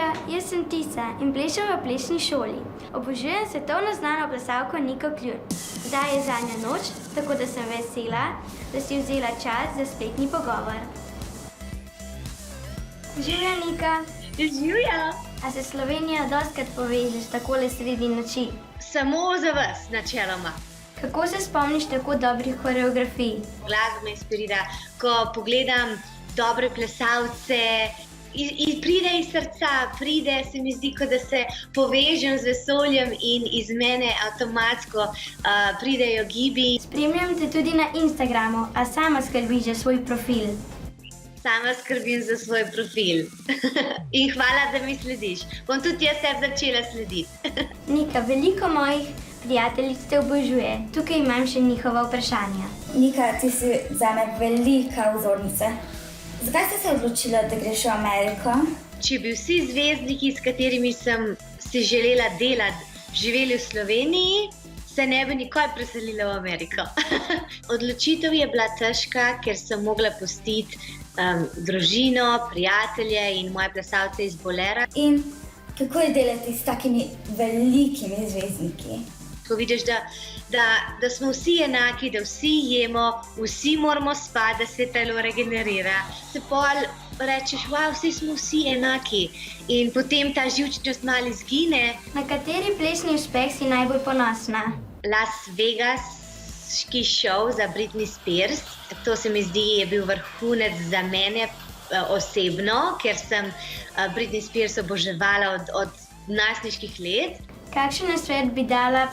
Nika, jaz sem Tisa in plešem v plesni šoli. Obožujem svetovno znano plesalko Niko Kljun. Zdaj je zadnja noč, tako da sem vesela, da si vzela čas za spletni pogovor. Živja, Nika. Živja. A se Slovenijo dostikrat povežeš takole sredi noči? Samo za vas, načeloma. Kako se spomniš tako dobrih koreografij? Glasba me inspirira, ko pogledam dobre plesalce, pride iz srca, se mi zdi, kot da se povežem z vesoljem in iz mene avtomatsko pridejo gibi. Spremljam te tudi na Instagramu, a sama skrbiš za svoj profil. Sama skrbim za svoj profil. In hvala, da mi slediš. Bom tudi jaz tebi začela slediti. Nika, veliko mojih prijateljic te obožuje. Tukaj imam še njihova vprašanja. Nika, ti si zame velika vzornica. Zakaj si se odločila, da greš v Ameriko? Če bi vsi zvezdniki, s katerimi sem si želela delati, živeli v Sloveniji, se ne bi nikoli preselila v Ameriko. Odločitev je bila težka, ker sem mogla pustiti družino, prijatelje in moje plesalce iz Bolera. In kako je delati s takimi velikimi zvezdniki? Ko vidiš, da smo vsi enaki, da vsi jemo, vsi moramo spati, da se telo regenerira. Se pol rečeš, wow, vsi smo enaki. In potem ta živčnost malo izgine. Na kateri plesni uspeh si najbolj ponosna? Las Vegaški šov za Britney Spears. To se mi zdi, je bil vrhunec za mene osebno, ker sem Britney Spears oboževala od najstniških let. Kakšen nasvet bi dala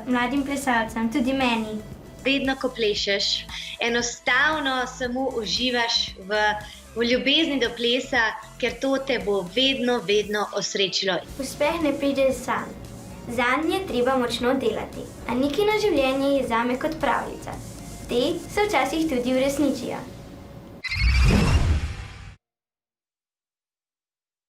mladim plesalcem, tudi meni? Vedno, ko plešeš, enostavno samo uživaš v ljubezni do plesa, ker to te bo vedno, vedno osrečilo. Uspeh ne pride sam. Zanj je treba močno delati. A Nikino življenje je zame kot pravljica. Te se včasih tudi uresničijo.